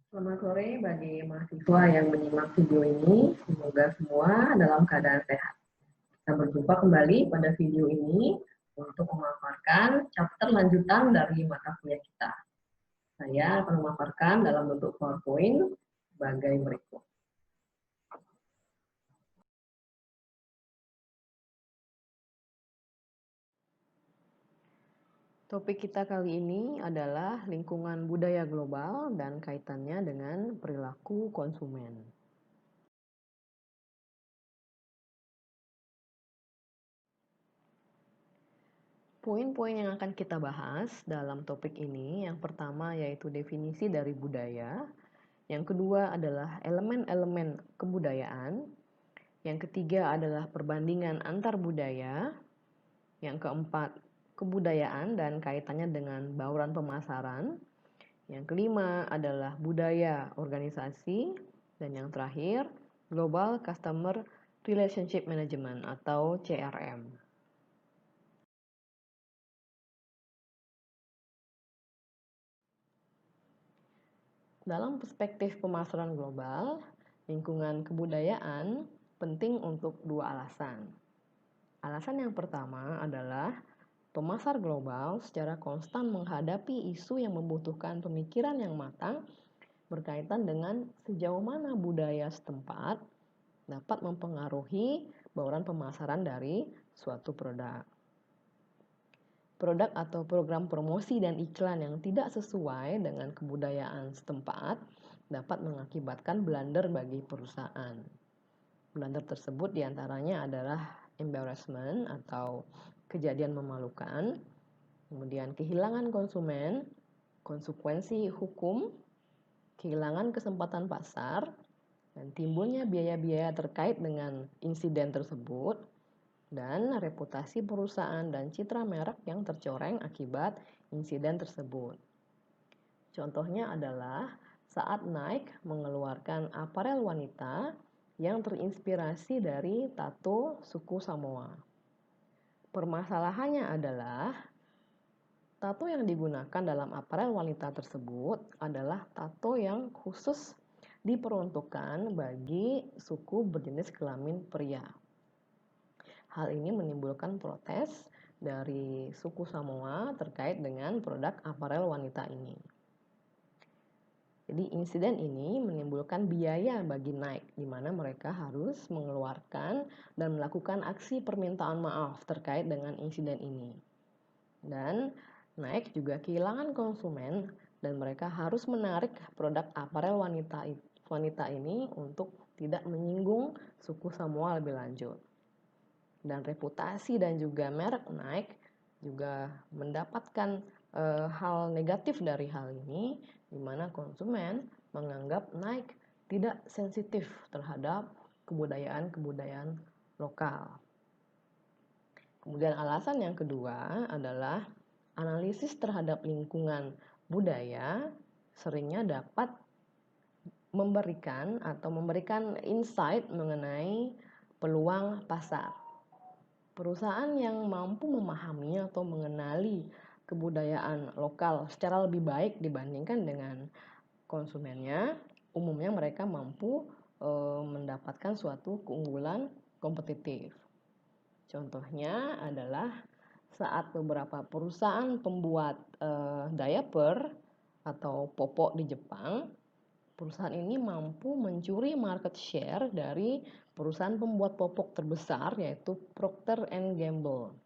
Selamat sore bagi mahasiswa yang menyimak video ini. Semoga semua dalam keadaan sehat. Kita berjumpa kembali pada video ini untuk memaparkan chapter lanjutan dari mata kuliah kita. Saya akan memaparkan dalam bentuk PowerPoint sebagai berikut. Topik kita kali ini adalah lingkungan budaya global dan kaitannya dengan perilaku konsumen. Poin-poin yang akan kita bahas dalam topik ini, yang pertama yaitu definisi dari budaya, yang kedua adalah elemen-elemen kebudayaan, yang ketiga adalah perbandingan antar budaya, yang keempat kebudayaan dan kaitannya dengan bauran pemasaran, yang kelima adalah budaya organisasi, dan yang terakhir Global Customer Relationship Management atau CRM. Dalam perspektif pemasaran global, lingkungan kebudayaan penting untuk dua alasan. Alasan yang pertama adalah pemasar global secara konstan menghadapi isu yang membutuhkan pemikiran yang matang berkaitan dengan sejauh mana budaya setempat dapat mempengaruhi bauran pemasaran dari suatu produk. Produk atau program promosi dan iklan yang tidak sesuai dengan kebudayaan setempat dapat mengakibatkan blunder bagi perusahaan. Blunder tersebut diantaranya adalah embarrassment atau kejadian memalukan, kemudian kehilangan konsumen, konsekuensi hukum, kehilangan kesempatan pasar, dan timbulnya biaya-biaya terkait dengan insiden tersebut, dan reputasi perusahaan dan citra merek yang tercoreng akibat insiden tersebut. Contohnya adalah saat Nike mengeluarkan aparel wanita yang terinspirasi dari tato suku Samoa. Permasalahannya adalah tato yang digunakan dalam aparel wanita tersebut adalah tato yang khusus diperuntukkan bagi suku berjenis kelamin pria. Hal ini menimbulkan protes dari suku Samoa terkait dengan produk aparel wanita ini. Jadi insiden ini menimbulkan biaya bagi Nike, di mana mereka harus mengeluarkan dan melakukan aksi permintaan maaf terkait dengan insiden ini. Dan Nike juga kehilangan konsumen dan mereka harus menarik produk aparel wanita ini untuk tidak menyinggung suku Samoa lebih lanjut. Dan reputasi dan juga merek Nike juga mendapatkan hal negatif dari hal ini, di mana konsumen menganggap Nike tidak sensitif terhadap kebudayaan-kebudayaan lokal. Kemudian alasan yang kedua adalah analisis terhadap lingkungan budaya seringnya dapat memberikan insight mengenai peluang pasar. Perusahaan yang mampu memahami atau mengenali kebudayaan lokal secara lebih baik dibandingkan dengan konsumennya, umumnya mereka mampu mendapatkan suatu keunggulan kompetitif. Contohnya adalah saat beberapa perusahaan pembuat diaper atau popok di Jepang, perusahaan ini mampu mencuri market share dari perusahaan pembuat popok terbesar yaitu Procter & Gamble.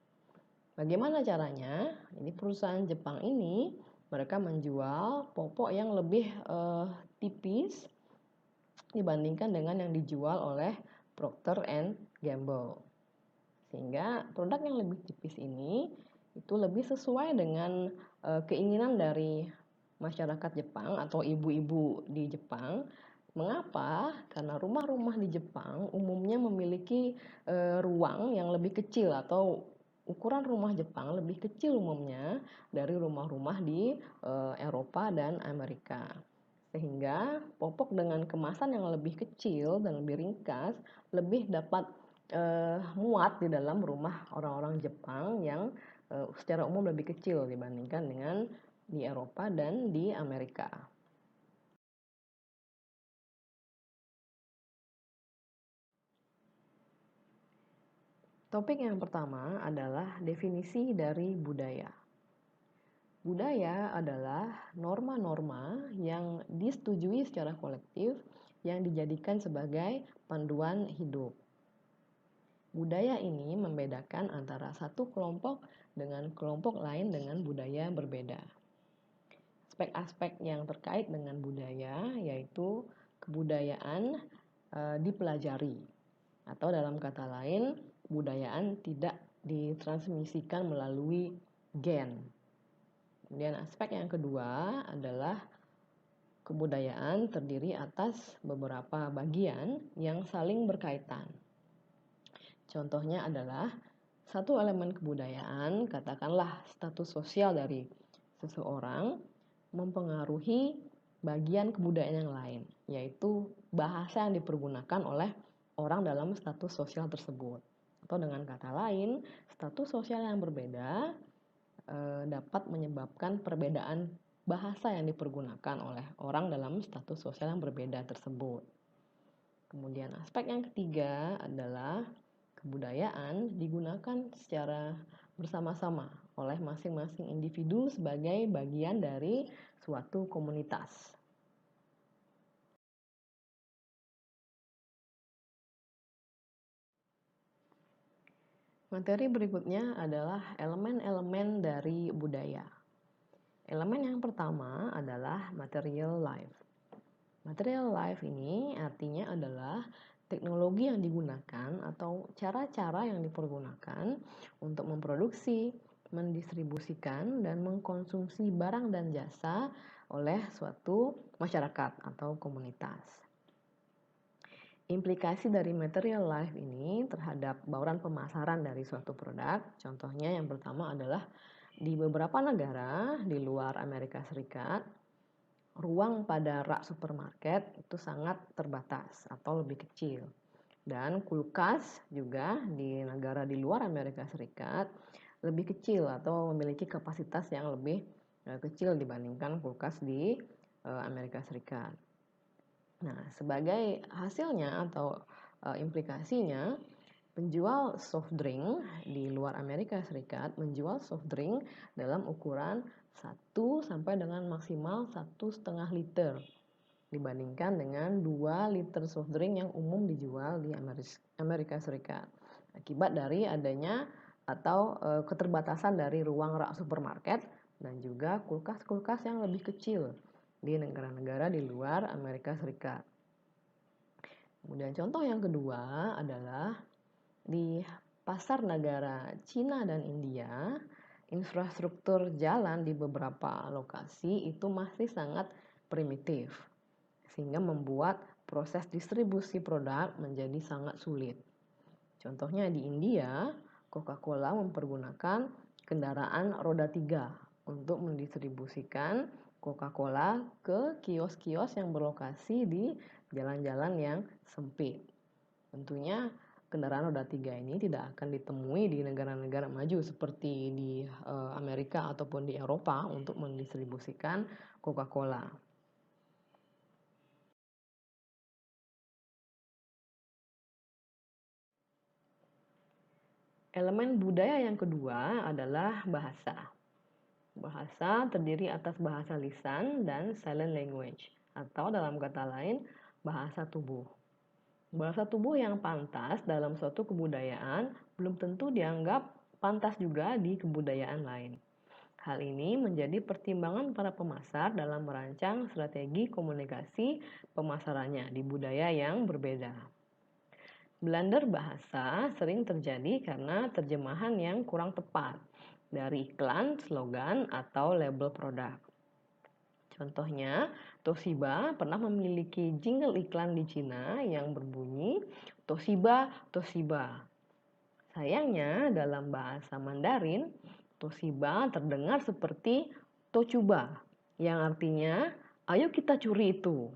Bagaimana caranya? Ini perusahaan Jepang ini mereka menjual popok yang lebih tipis dibandingkan dengan yang dijual oleh Procter & Gamble. Sehingga produk yang lebih tipis ini itu lebih sesuai dengan keinginan dari masyarakat Jepang atau ibu-ibu di Jepang. Mengapa? Karena rumah-rumah di Jepang umumnya memiliki ruang yang lebih kecil atau ukuran rumah Jepang lebih kecil umumnya dari rumah-rumah di Eropa dan Amerika. Sehingga popok dengan kemasan yang lebih kecil dan lebih ringkas lebih dapat muat di dalam rumah orang-orang Jepang yang secara umum lebih kecil dibandingkan dengan di Eropa dan di Amerika. Topik yang pertama adalah definisi dari budaya. Budaya adalah norma-norma yang disetujui secara kolektif yang dijadikan sebagai panduan hidup. Budaya ini membedakan antara satu kelompok dengan kelompok lain dengan budaya berbeda. Aspek-aspek yang terkait dengan budaya yaitu kebudayaan dipelajari, atau dalam kata lain, kebudayaan tidak ditransmisikan melalui gen. Kemudian aspek yang kedua adalah kebudayaan terdiri atas beberapa bagian yang saling berkaitan. Contohnya adalah satu elemen kebudayaan, katakanlah status sosial dari seseorang, mempengaruhi bagian kebudayaan yang lain, yaitu bahasa yang dipergunakan oleh orang dalam status sosial tersebut. Atau dengan kata lain, status sosial yang berbeda dapat menyebabkan perbedaan bahasa yang dipergunakan oleh orang dalam status sosial yang berbeda tersebut. Kemudian aspek yang ketiga adalah kebudayaan digunakan secara bersama-sama oleh masing-masing individu sebagai bagian dari suatu komunitas. Materi berikutnya adalah elemen-elemen dari budaya. Elemen yang pertama adalah material life. Material life ini artinya adalah teknologi yang digunakan atau cara-cara yang dipergunakan untuk memproduksi, mendistribusikan, dan mengkonsumsi barang dan jasa oleh suatu masyarakat atau komunitas. Implikasi dari material life ini terhadap bauran pemasaran dari suatu produk, contohnya yang pertama adalah di beberapa negara di luar Amerika Serikat, ruang pada rak supermarket itu sangat terbatas atau lebih kecil. Dan kulkas juga di negara di luar Amerika Serikat lebih kecil atau memiliki kapasitas yang lebih kecil dibandingkan kulkas di Amerika Serikat. Nah, sebagai hasilnya atau implikasinya, penjual soft drink di luar Amerika Serikat menjual soft drink dalam ukuran 1 sampai dengan maksimal 1,5 liter dibandingkan dengan 2 liter soft drink yang umum dijual di Amerika Serikat. Akibat dari adanya atau keterbatasan dari ruang rak supermarket dan juga kulkas-kulkas yang lebih kecil di negara-negara di luar Amerika Serikat. Kemudian contoh yang kedua adalah di pasar negara Cina dan India, infrastruktur jalan di beberapa lokasi itu masih sangat primitif, sehingga membuat proses distribusi produk menjadi sangat sulit. Contohnya di India, Coca-Cola mempergunakan kendaraan roda 3 untuk mendistribusikan Coca-Cola ke kios-kios yang berlokasi di jalan-jalan yang sempit. Tentunya kendaraan roda 3 ini tidak akan ditemui di negara-negara maju seperti di Amerika ataupun di Eropa untuk mendistribusikan Coca-Cola. Elemen budaya yang kedua adalah bahasa. Bahasa terdiri atas bahasa lisan dan silent language, atau dalam kata lain, bahasa tubuh. Bahasa tubuh yang pantas dalam suatu kebudayaan belum tentu dianggap pantas juga di kebudayaan lain. Hal ini menjadi pertimbangan para pemasar dalam merancang strategi komunikasi pemasarannya di budaya yang berbeda. Blunder bahasa sering terjadi karena terjemahan yang kurang tepat dari iklan, slogan, atau label produk. Contohnya, Toshiba pernah memiliki jingle iklan di Cina yang berbunyi Toshiba, Toshiba. Sayangnya, dalam bahasa Mandarin, Toshiba terdengar seperti Tocuba, yang artinya, ayo kita curi itu.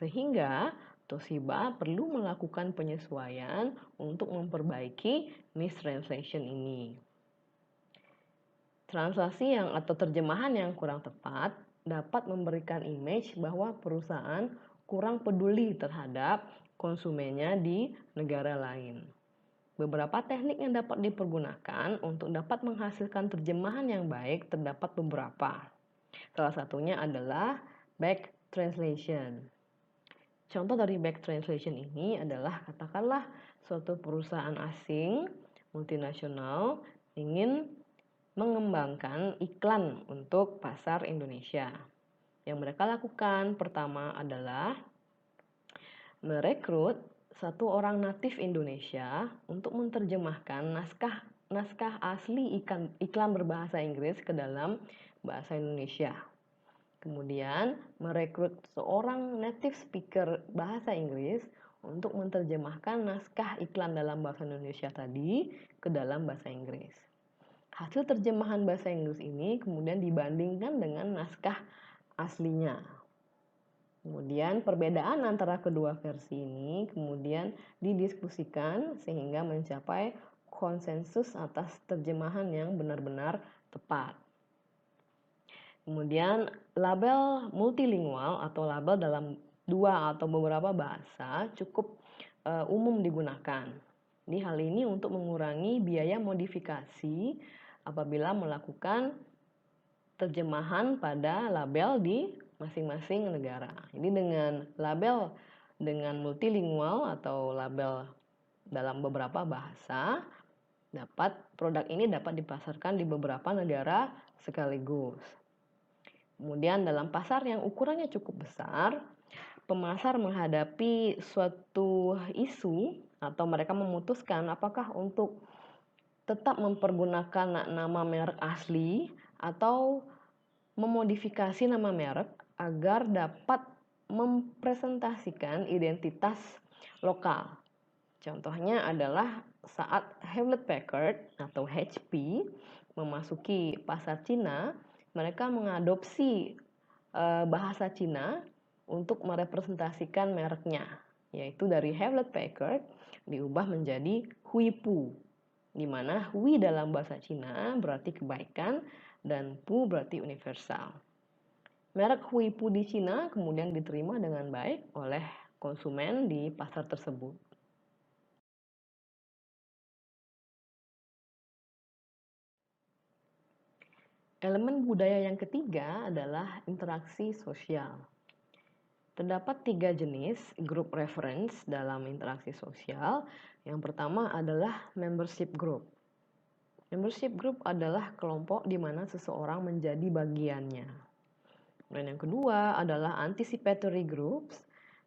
Sehingga, Toshiba perlu melakukan penyesuaian untuk memperbaiki mistranslation ini. Translasi atau terjemahan yang kurang tepat dapat memberikan image bahwa perusahaan kurang peduli terhadap konsumennya di negara lain. Beberapa teknik yang dapat dipergunakan untuk dapat menghasilkan terjemahan yang baik terdapat beberapa. Salah satunya adalah back translation. Contoh dari back translation ini adalah katakanlah suatu perusahaan asing multinasional ingin mengembangkan iklan untuk pasar Indonesia. Yang mereka lakukan pertama adalah merekrut satu orang natif Indonesia untuk menerjemahkan naskah asli iklan berbahasa Inggris ke dalam bahasa Indonesia. Kemudian merekrut seorang native speaker bahasa Inggris untuk menerjemahkan naskah iklan dalam bahasa Indonesia tadi ke dalam bahasa Inggris. Hasil terjemahan bahasa Inggris ini kemudian dibandingkan dengan naskah aslinya. Kemudian perbedaan antara kedua versi ini kemudian didiskusikan sehingga mencapai konsensus atas terjemahan yang benar-benar tepat. Kemudian label multilingual atau label dalam dua atau beberapa bahasa cukup umum digunakan. Di hal ini untuk mengurangi biaya modifikasi apabila melakukan terjemahan pada label di masing-masing negara. Jadi dengan label dengan multilingual atau label dalam beberapa bahasa, produk ini dapat dipasarkan di beberapa negara sekaligus. Kemudian dalam pasar yang ukurannya cukup besar, pemasar menghadapi suatu isu atau mereka memutuskan apakah untuk tetap mempergunakan nama merek asli atau memodifikasi nama merek agar dapat mempresentasikan identitas lokal. Contohnya adalah saat Hewlett Packard atau HP memasuki pasar Cina, mereka mengadopsi bahasa Cina untuk merepresentasikan mereknya, yaitu dari Hewlett Packard diubah menjadi Huipu, di mana Hui dalam bahasa Cina berarti kebaikan dan Pu berarti universal. Merek Huipu di Cina kemudian diterima dengan baik oleh konsumen di pasar tersebut. Elemen budaya yang ketiga adalah interaksi sosial. Terdapat 3 jenis group reference dalam interaksi sosial. Yang pertama adalah membership group. Membership group adalah kelompok di mana seseorang menjadi bagiannya. Dan yang kedua adalah anticipatory groups,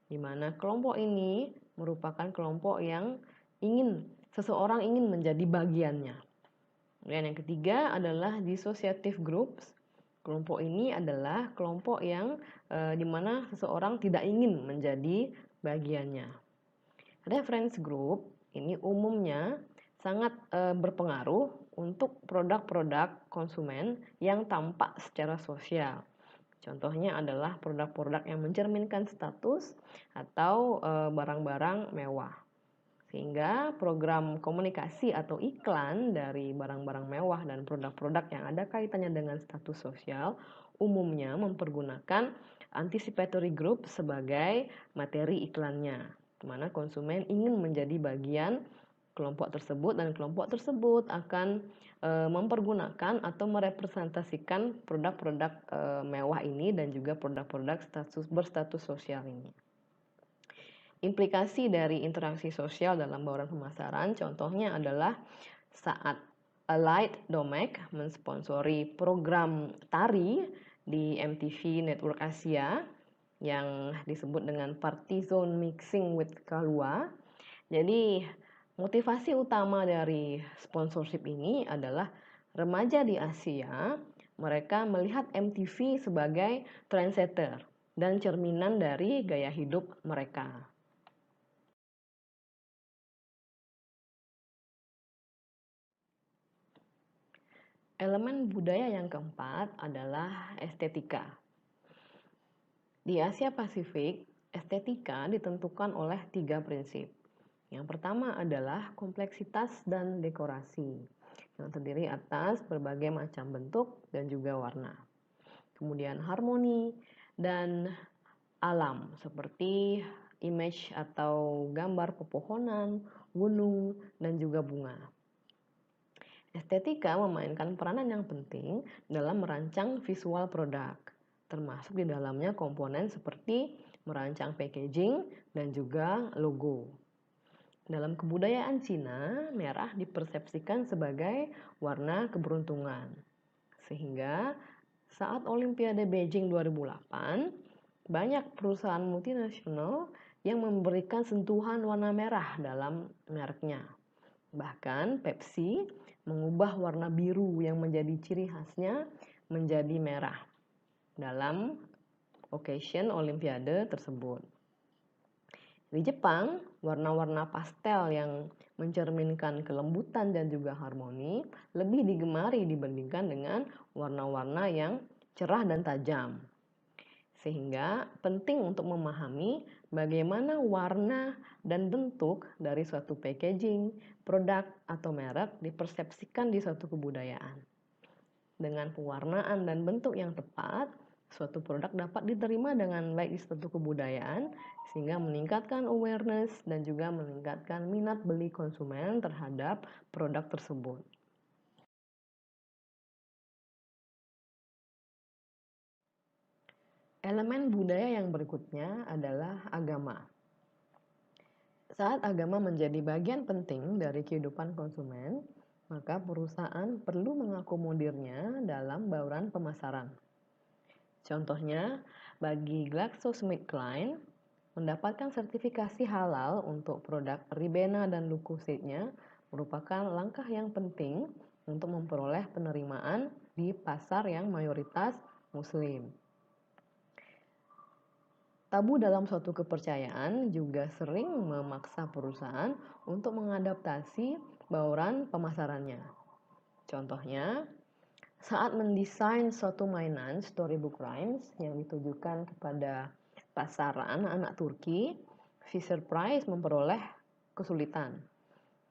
di mana kelompok ini merupakan kelompok yang seseorang ingin menjadi bagiannya. Dan yang ketiga adalah dissociative groups. Kelompok ini adalah kelompok yang di mana seseorang tidak ingin menjadi bagiannya. Reference group ini umumnya sangat berpengaruh untuk produk-produk konsumen yang tampak secara sosial. Contohnya adalah produk-produk yang mencerminkan status atau barang-barang mewah. Sehingga program komunikasi atau iklan dari barang-barang mewah dan produk-produk yang ada kaitannya dengan status sosial umumnya mempergunakan anticipatory group sebagai materi iklannya, di mana konsumen ingin menjadi bagian kelompok tersebut dan kelompok tersebut akan mempergunakan atau merepresentasikan produk-produk mewah ini dan juga produk-produk berstatus sosial ini. Implikasi dari interaksi sosial dalam bauran pemasaran contohnya adalah saat Allied Domec mensponsori program tari di MTV Network Asia yang disebut dengan Party Zone Mixing with Kalua. Jadi motivasi utama dari sponsorship ini adalah remaja di Asia, mereka melihat MTV sebagai trendsetter dan cerminan dari gaya hidup mereka. Elemen budaya yang keempat adalah estetika. Di Asia Pasifik, estetika ditentukan oleh 3 prinsip. Yang pertama adalah kompleksitas dan dekorasi, yang terdiri atas berbagai macam bentuk dan juga warna. Kemudian harmoni dan alam, seperti image atau gambar pepohonan, gunung, dan juga bunga. Estetika memainkan peranan yang penting dalam merancang visual produk, termasuk di dalamnya komponen seperti merancang packaging dan juga logo. Dalam kebudayaan Cina, merah dipersepsikan sebagai warna keberuntungan. Sehingga saat Olimpiade Beijing 2008, banyak perusahaan multinasional yang memberikan sentuhan warna merah dalam mereknya. Bahkan Pepsi mengubah warna biru yang menjadi ciri khasnya menjadi merah dalam occasion Olimpiade tersebut. Di Jepang, warna-warna pastel yang mencerminkan kelembutan dan juga harmoni lebih digemari dibandingkan dengan warna-warna yang cerah dan tajam. Sehingga penting untuk memahami bagaimana warna dan bentuk dari suatu packaging, produk, atau merek dipersepsikan di suatu kebudayaan. Dengan pewarnaan dan bentuk yang tepat, suatu produk dapat diterima dengan baik di suatu kebudayaan, sehingga meningkatkan awareness dan juga meningkatkan minat beli konsumen terhadap produk tersebut. Elemen budaya yang berikutnya adalah agama. Saat agama menjadi bagian penting dari kehidupan konsumen, maka perusahaan perlu mengakomodirnya dalam bauran pemasaran. Contohnya, bagi GlaxoSmithKline, mendapatkan sertifikasi halal untuk produk Ribena dan leukocyte-nya merupakan langkah yang penting untuk memperoleh penerimaan di pasar yang mayoritas Muslim. Tabu dalam suatu kepercayaan juga sering memaksa perusahaan untuk mengadaptasi bauran pemasarannya. Contohnya, saat mendesain suatu mainan storybook rhymes yang ditujukan kepada pasar anak-anak Turki, Fisher-Price memperoleh kesulitan,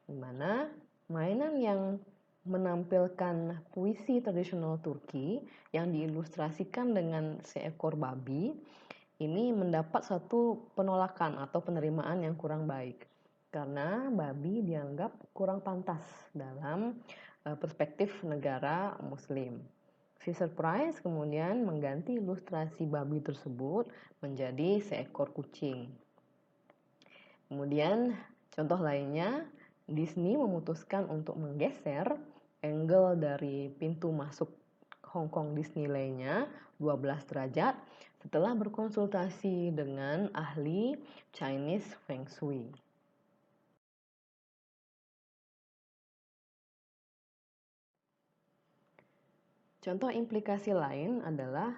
di mana mainan yang menampilkan puisi tradisional Turki yang diilustrasikan dengan seekor babi ini mendapat satu penolakan atau penerimaan yang kurang baik karena babi dianggap kurang pantas dalam perspektif negara Muslim. Fisher-Price kemudian mengganti ilustrasi babi tersebut menjadi seekor kucing. Kemudian contoh lainnya, Disney memutuskan untuk menggeser angle dari pintu masuk Hong Kong Disneyland-nya 12 derajat setelah berkonsultasi dengan ahli Chinese Feng Shui. Contoh implikasi lain adalah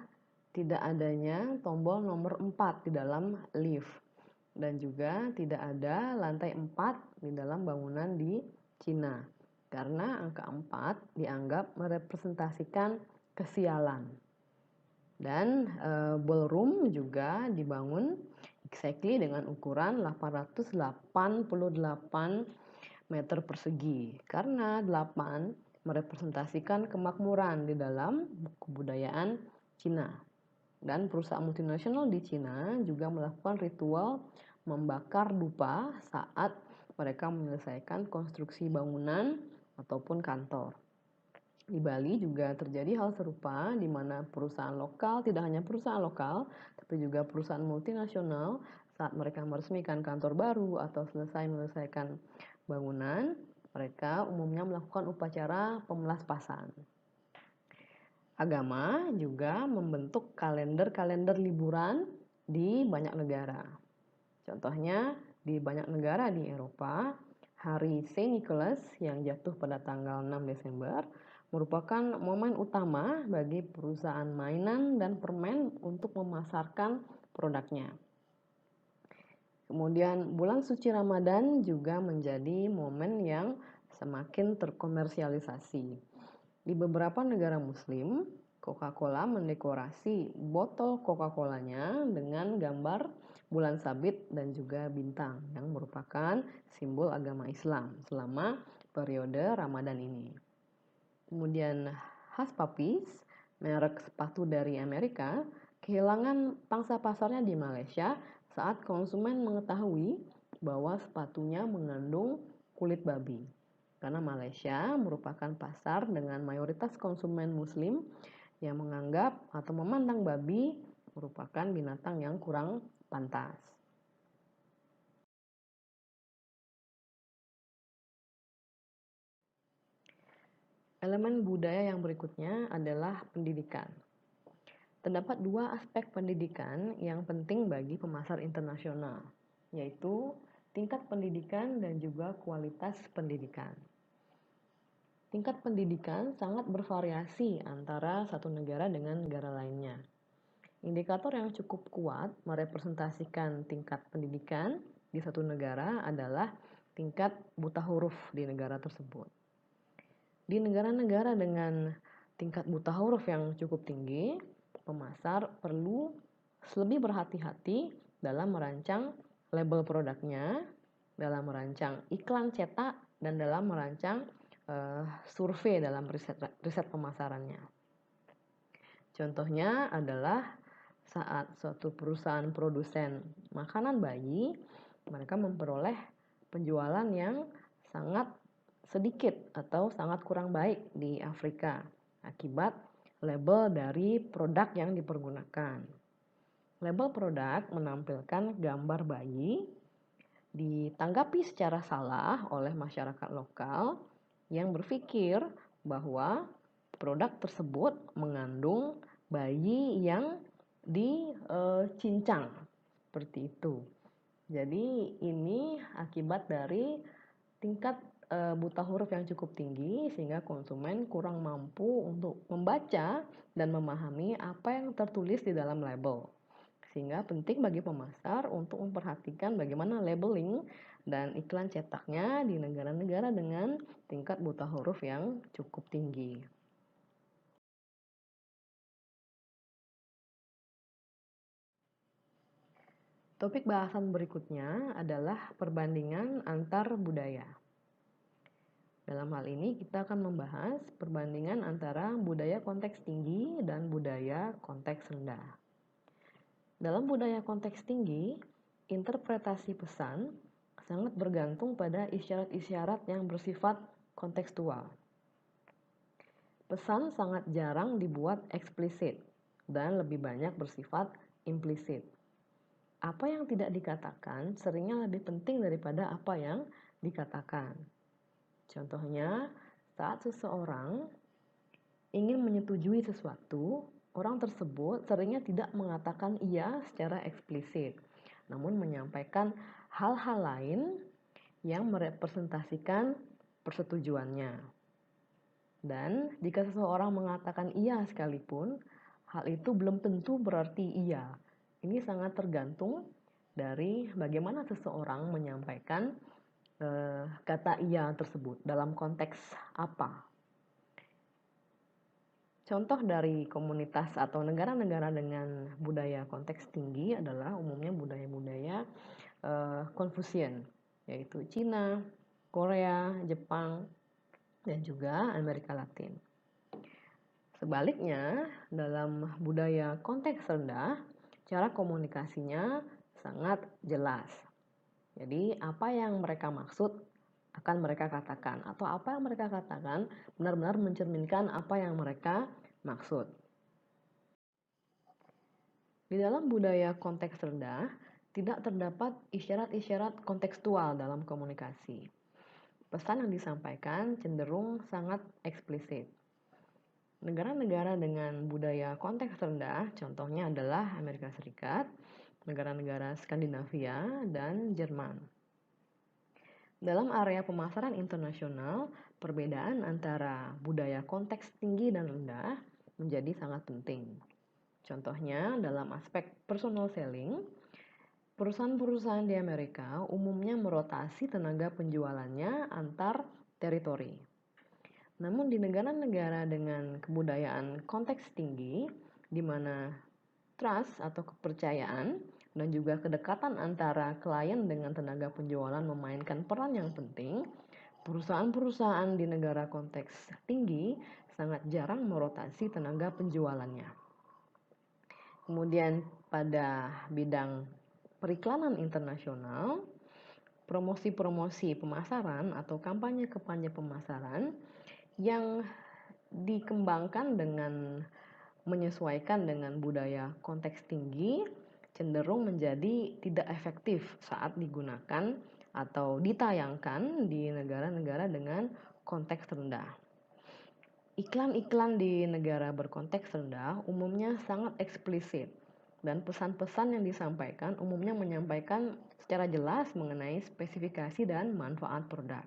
tidak adanya tombol nomor 4 di dalam lift dan juga tidak ada lantai 4 di dalam bangunan di Cina karena angka 4 dianggap merepresentasikan kesialan. Dan ballroom juga dibangun exactly dengan ukuran 888 meter persegi karena 8 merepresentasikan kemakmuran di dalam kebudayaan Cina. Dan perusahaan multinasional di Cina juga melakukan ritual membakar dupa saat mereka menyelesaikan konstruksi bangunan ataupun kantor. Di Bali juga terjadi hal serupa di mana perusahaan lokal, tidak hanya perusahaan lokal, tapi juga perusahaan multinasional saat mereka meresmikan kantor baru atau selesai menyelesaikan bangunan, mereka umumnya melakukan upacara pemelaspasan. Agama juga membentuk kalender-kalender liburan di banyak negara. Contohnya, di banyak negara di Eropa, hari Saint Nicholas yang jatuh pada tanggal 6 Desember merupakan momen utama bagi perusahaan mainan dan permen untuk memasarkan produknya. Kemudian bulan suci Ramadan juga menjadi momen yang semakin terkomersialisasi. Di beberapa negara muslim, Coca-Cola mendekorasi botol Coca-Colanya dengan gambar bulan sabit dan juga bintang yang merupakan simbol agama Islam selama periode Ramadan ini. Kemudian Hush Puppies, merek sepatu dari Amerika, kehilangan pangsa pasarnya di Malaysia saat konsumen mengetahui bahwa sepatunya mengandung kulit babi. Karena Malaysia merupakan pasar dengan mayoritas konsumen muslim yang menganggap atau memandang babi merupakan binatang yang kurang pantas. Elemen budaya yang berikutnya adalah pendidikan. Terdapat dua aspek pendidikan yang penting bagi pemasar internasional, yaitu tingkat pendidikan dan juga kualitas pendidikan. Tingkat pendidikan sangat bervariasi antara satu negara dengan negara lainnya. Indikator yang cukup kuat merepresentasikan tingkat pendidikan di satu negara adalah tingkat buta huruf di negara tersebut. Di negara-negara dengan tingkat buta huruf yang cukup tinggi, pemasar perlu lebih berhati-hati dalam merancang label produknya, dalam merancang iklan cetak, dan dalam merancang survei dalam riset pemasarannya. Contohnya adalah saat suatu perusahaan produsen makanan bayi, mereka memperoleh penjualan yang sangat sedikit atau sangat kurang baik di Afrika akibat label dari produk yang dipergunakan. Label produk menampilkan gambar bayi ditanggapi secara salah oleh masyarakat lokal yang berpikir bahwa produk tersebut mengandung bayi yang dicincang seperti itu. Jadi ini akibat dari tingkat buta huruf yang cukup tinggi sehingga konsumen kurang mampu untuk membaca dan memahami apa yang tertulis di dalam label. Sehingga penting bagi pemasar untuk memperhatikan bagaimana labeling dan iklan cetaknya di negara-negara dengan tingkat buta huruf yang cukup tinggi. Topik bahasan berikutnya adalah perbandingan antar budaya. Dalam hal ini kita akan membahas perbandingan antara budaya konteks tinggi dan budaya konteks rendah. Dalam budaya konteks tinggi, interpretasi pesan sangat bergantung pada isyarat-isyarat yang bersifat kontekstual. Pesan sangat jarang dibuat eksplisit dan lebih banyak bersifat implisit. Apa yang tidak dikatakan seringnya lebih penting daripada apa yang dikatakan. Contohnya, saat seseorang ingin menyetujui sesuatu, orang tersebut seringnya tidak mengatakan iya secara eksplisit, namun menyampaikan hal-hal lain yang merepresentasikan persetujuannya. Dan jika seseorang mengatakan iya sekalipun, hal itu belum tentu berarti iya. Ini sangat tergantung dari bagaimana seseorang menyampaikan kata iya tersebut dalam konteks apa. Contoh dari komunitas atau negara-negara dengan budaya konteks tinggi adalah umumnya budaya-budaya Confucian, yaitu Cina, Korea, Jepang, dan juga Amerika Latin. Sebaliknya, dalam budaya konteks rendah, cara komunikasinya sangat jelas. Jadi apa yang mereka maksud akan mereka katakan, atau apa yang mereka katakan benar-benar mencerminkan apa yang mereka maksud. Di dalam budaya konteks rendah, tidak terdapat isyarat-isyarat kontekstual dalam komunikasi. Pesan yang disampaikan cenderung sangat eksplisit. Negara-negara dengan budaya konteks rendah, contohnya adalah Amerika Serikat, negara-negara Skandinavia, dan Jerman. Dalam area pemasaran internasional, perbedaan antara budaya konteks tinggi dan rendah menjadi sangat penting. Contohnya, dalam aspek personal selling, perusahaan-perusahaan di Amerika umumnya merotasi tenaga penjualannya antar teritori. Namun di negara-negara dengan kebudayaan konteks tinggi, di mana trust atau kepercayaan dan juga kedekatan antara klien dengan tenaga penjualan memainkan peran yang penting, perusahaan-perusahaan di negara konteks tinggi sangat jarang merotasi tenaga penjualannya. Kemudian pada bidang periklanan internasional, promosi-promosi pemasaran atau kampanye-kampanye pemasaran yang dikembangkan dengan menyesuaikan dengan budaya konteks tinggi cenderung menjadi tidak efektif saat digunakan atau ditayangkan di negara-negara dengan konteks rendah. Iklan-iklan di negara berkonteks rendah umumnya sangat eksplisit dan pesan-pesan yang disampaikan umumnya menyampaikan secara jelas mengenai spesifikasi dan manfaat produk.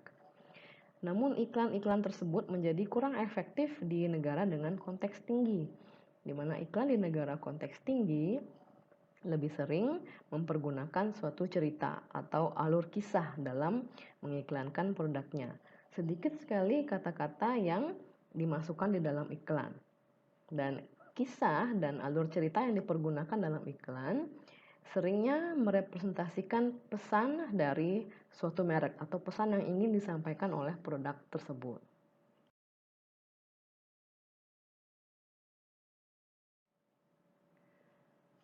Namun iklan-iklan tersebut menjadi kurang efektif di negara dengan konteks tinggi, di mana iklan di negara konteks tinggi lebih sering mempergunakan suatu cerita atau alur kisah dalam mengiklankan produknya. Sedikit sekali kata-kata yang dimasukkan di dalam iklan. Dan kisah dan alur cerita yang dipergunakan dalam iklan seringnya merepresentasikan pesan dari suatu merek atau pesan yang ingin disampaikan oleh produk tersebut.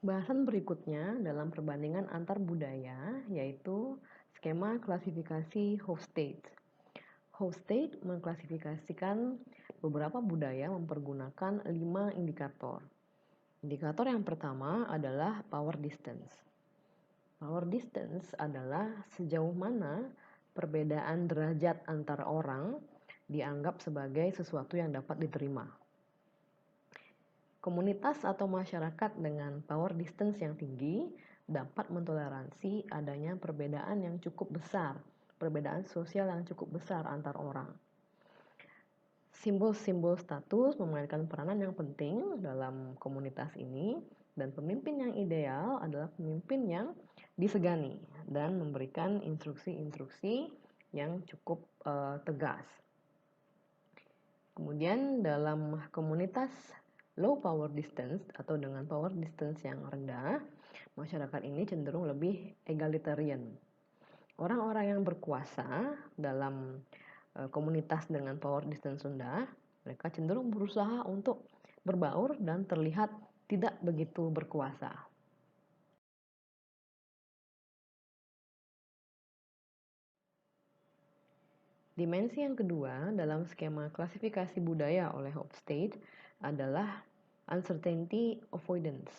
Bahasan berikutnya dalam perbandingan antar budaya yaitu skema klasifikasi Hofstede. Hofstede mengklasifikasikan beberapa budaya mempergunakan 5 indikator. Indikator yang pertama adalah power distance. Power distance adalah sejauh mana perbedaan derajat antara orang dianggap sebagai sesuatu yang dapat diterima. Komunitas atau masyarakat dengan power distance yang tinggi dapat mentoleransi adanya perbedaan yang cukup besar, perbedaan sosial yang cukup besar antar orang. Simbol-simbol status memainkan peranan yang penting dalam komunitas ini, dan pemimpin yang ideal adalah pemimpin yang disegani dan memberikan instruksi-instruksi yang cukup tegas. Kemudian dalam komunitas low power distance atau dengan power distance yang rendah, masyarakat ini cenderung lebih egalitarian. Orang-orang yang berkuasa dalam komunitas dengan power distance rendah, mereka cenderung berusaha untuk berbaur dan terlihat tidak begitu berkuasa. Dimensi yang kedua dalam skema klasifikasi budaya oleh Hofstede adalah uncertainty avoidance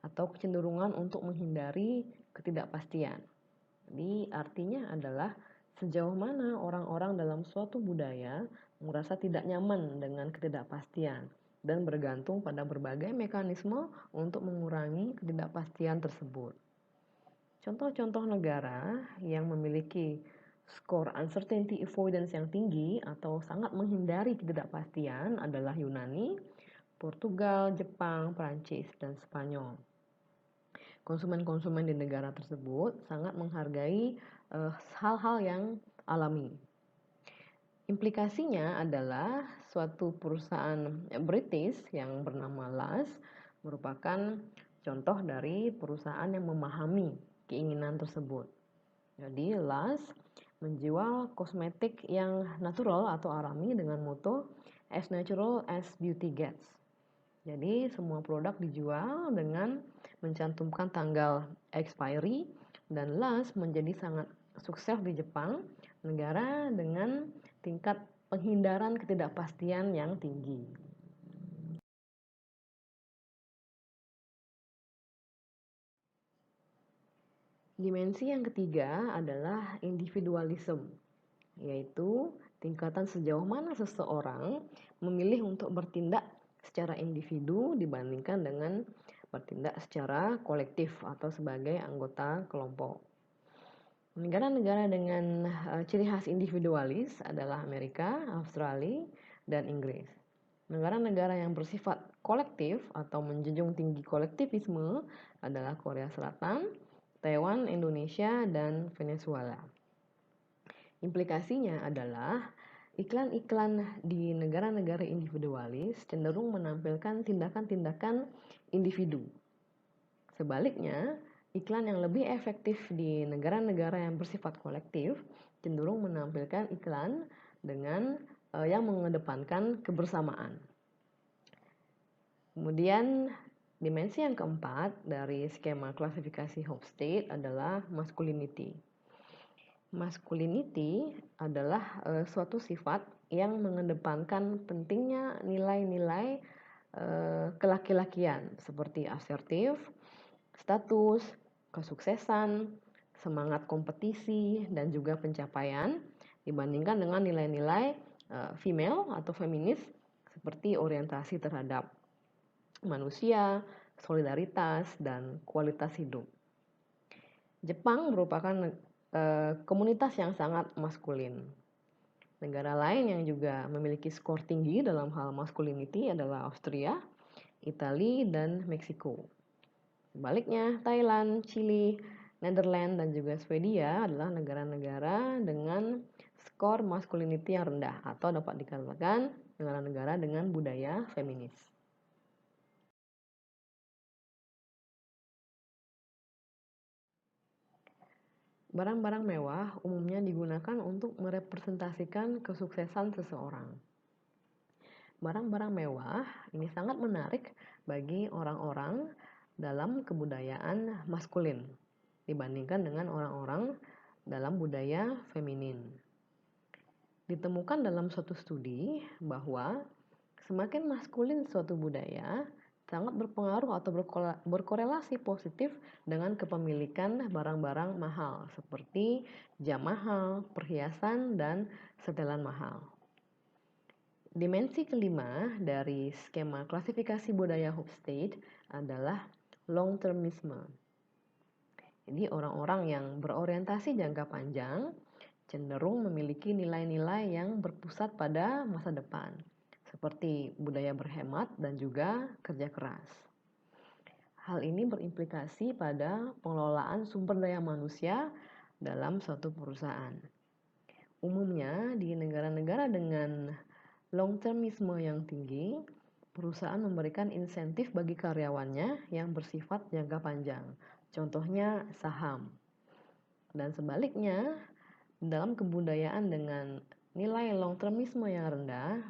atau kecenderungan untuk menghindari ketidakpastian. Jadi artinya adalah sejauh mana orang-orang dalam suatu budaya merasa tidak nyaman dengan ketidakpastian dan bergantung pada berbagai mekanisme untuk mengurangi ketidakpastian tersebut. Contoh-contoh negara yang memiliki skor uncertainty avoidance yang tinggi atau sangat menghindari ketidakpastian adalah Yunani, Portugal, Jepang, Prancis, dan Spanyol. Konsumen-konsumen di negara tersebut sangat menghargai hal-hal yang alami. Implikasinya adalah suatu perusahaan British yang bernama Lush merupakan contoh dari perusahaan yang memahami keinginan tersebut. Jadi Lush menjual kosmetik yang natural atau alami dengan moto as natural as beauty gets. Jadi semua produk dijual dengan mencantumkan tanggal expiry, dan Lush menjadi sangat sukses di Jepang, negara dengan tingkat penghindaran ketidakpastian yang tinggi. Dimensi yang ketiga adalah individualism, yaitu tingkatan sejauh mana seseorang memilih untuk bertindak secara individu dibandingkan dengan bertindak secara kolektif atau sebagai anggota kelompok. Negara-negara dengan ciri khas individualis adalah Amerika, Australia, dan Inggris. Negara-negara yang bersifat kolektif atau menjunjung tinggi kolektivisme adalah Korea Selatan, Taiwan, Indonesia, dan Venezuela. Implikasinya adalah iklan-iklan di negara-negara individualis cenderung menampilkan tindakan-tindakan individu. Sebaliknya, iklan yang lebih efektif di negara-negara yang bersifat kolektif cenderung menampilkan iklan dengan yang mengedepankan kebersamaan. Kemudian dimensi yang keempat dari skema klasifikasi Hofstede adalah masculinity. Masculinity adalah suatu sifat yang mengedepankan pentingnya nilai-nilai kelaki-lakian seperti asertif, status, kesuksesan, semangat kompetisi, dan juga pencapaian dibandingkan dengan nilai-nilai female atau feminis seperti orientasi terhadap manusia, solidaritas, dan kualitas hidup. Jepang merupakan komunitas yang sangat maskulin. Negara lain yang juga memiliki skor tinggi dalam hal masculinity adalah Austria, Italia, dan Meksiko. Sebaliknya, Thailand, Chili, Netherlands, dan juga Swedia adalah negara-negara dengan skor masculinity yang rendah atau dapat dikatakan negara-negara dengan budaya feminis. Barang-barang mewah umumnya digunakan untuk merepresentasikan kesuksesan seseorang. Barang-barang mewah ini sangat menarik bagi orang-orang dalam kebudayaan maskulin dibandingkan dengan orang-orang dalam budaya feminin. Ditemukan dalam suatu studi bahwa semakin maskulin suatu budaya sangat berpengaruh atau berkorelasi positif dengan kepemilikan barang-barang mahal seperti jam mahal, perhiasan, dan setelan mahal. Dimensi kelima dari skema klasifikasi budaya Hofstede adalah long-termisme. Jadi orang-orang yang berorientasi jangka panjang cenderung memiliki nilai-nilai yang berpusat pada masa depan, seperti budaya berhemat dan juga kerja keras. Hal ini berimplikasi pada pengelolaan sumber daya manusia dalam suatu perusahaan. Umumnya di negara-negara dengan long-termisme yang tinggi, perusahaan memberikan insentif bagi karyawannya yang bersifat jangka panjang. Contohnya saham. Dan sebaliknya, dalam kebudayaan dengan nilai long-termisme yang rendah,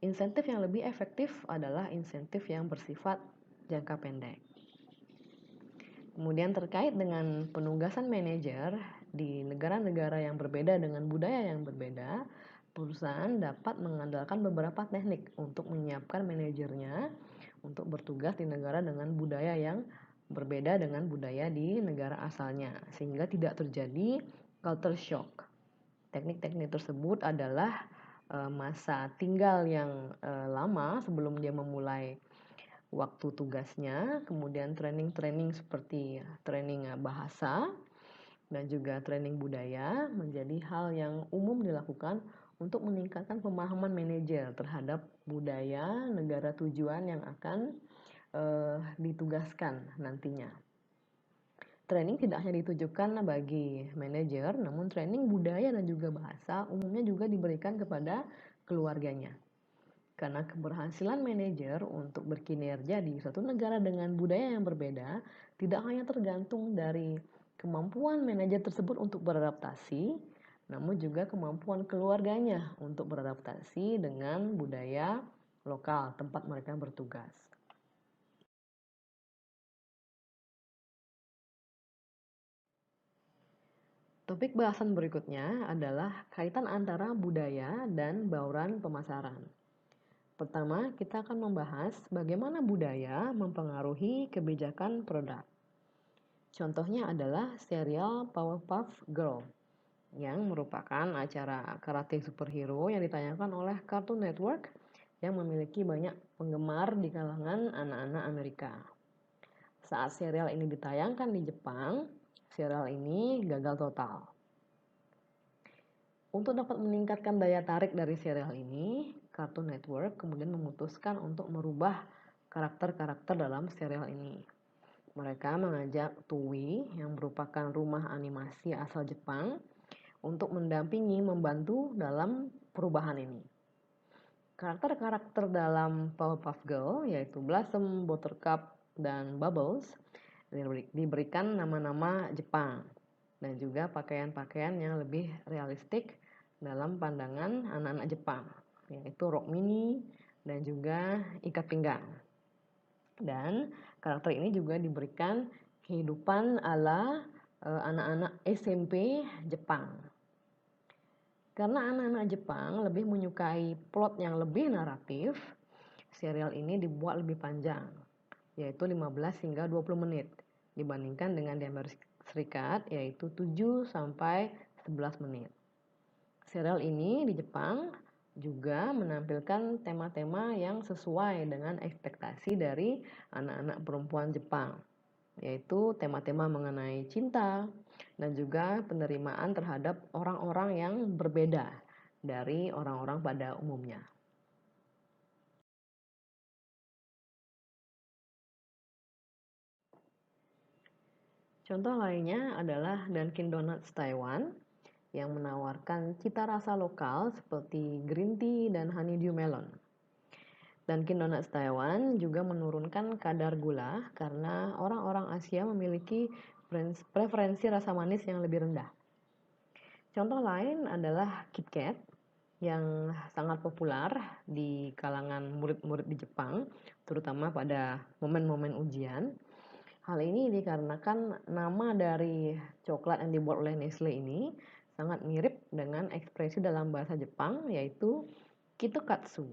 insentif yang lebih efektif adalah insentif yang bersifat jangka pendek. Kemudian terkait dengan penugasan manajer di negara-negara yang berbeda dengan budaya yang berbeda, perusahaan dapat mengandalkan beberapa teknik untuk menyiapkan manajernya untuk bertugas di negara dengan budaya yang berbeda dengan budaya di negara asalnya, sehingga tidak terjadi culture shock. Teknik-teknik tersebut adalah masa tinggal yang lama sebelum dia memulai waktu tugasnya, kemudian training-training seperti training bahasa dan juga training budaya menjadi hal yang umum dilakukan untuk meningkatkan pemahaman manajer terhadap budaya negara tujuan yang akan ditugaskan nantinya. Training tidak hanya ditujukan bagi manajer, namun training budaya dan juga bahasa umumnya juga diberikan kepada keluarganya. Karena keberhasilan manajer untuk berkinerja di suatu negara dengan budaya yang berbeda tidak hanya tergantung dari kemampuan manajer tersebut untuk beradaptasi, namun juga kemampuan keluarganya untuk beradaptasi dengan budaya lokal tempat mereka bertugas. Topik bahasan berikutnya adalah kaitan antara budaya dan bauran pemasaran. Pertama, kita akan membahas bagaimana budaya mempengaruhi kebijakan produk. Contohnya adalah serial Powerpuff Girl yang merupakan acara karate superhero yang ditayangkan oleh Cartoon Network yang memiliki banyak penggemar di kalangan anak-anak Amerika. Saat serial ini ditayangkan di Jepang, serial ini gagal total. Untuk dapat meningkatkan daya tarik dari serial ini, Cartoon Network kemudian memutuskan untuk merubah karakter-karakter dalam serial ini. Mereka mengajak Toei yang merupakan rumah animasi asal Jepang untuk mendampingi membantu dalam perubahan ini. Karakter-karakter dalam Powerpuff Girl yaitu Blossom, Buttercup, dan Bubbles diberikan nama-nama Jepang dan juga pakaian-pakaian yang lebih realistik dalam pandangan anak-anak Jepang, yaitu rok mini dan juga ikat pinggang. Dan karakter ini juga diberikan kehidupan ala anak-anak SMP Jepang. Karena anak-anak Jepang lebih menyukai plot yang lebih naratif, serial ini dibuat lebih panjang, yaitu 15 hingga 20 menit, dibandingkan dengan di Amerika Serikat, yaitu 7 sampai 11 menit. Serial ini di Jepang juga menampilkan tema-tema yang sesuai dengan ekspektasi dari anak-anak perempuan Jepang, yaitu tema-tema mengenai cinta dan juga penerimaan terhadap orang-orang yang berbeda dari orang-orang pada umumnya. Contoh lainnya adalah Dunkin Donuts Taiwan yang menawarkan cita rasa lokal seperti green tea dan honeydew melon. Dunkin Donuts Taiwan juga menurunkan kadar gula karena orang-orang Asia memiliki preferensi rasa manis yang lebih rendah. Contoh lain adalah KitKat yang sangat populer di kalangan murid-murid di Jepang, terutama pada momen-momen ujian. Hal ini dikarenakan nama dari coklat yang dibuat oleh Nestle ini sangat mirip dengan ekspresi dalam bahasa Jepang, yaitu Kitokatsu.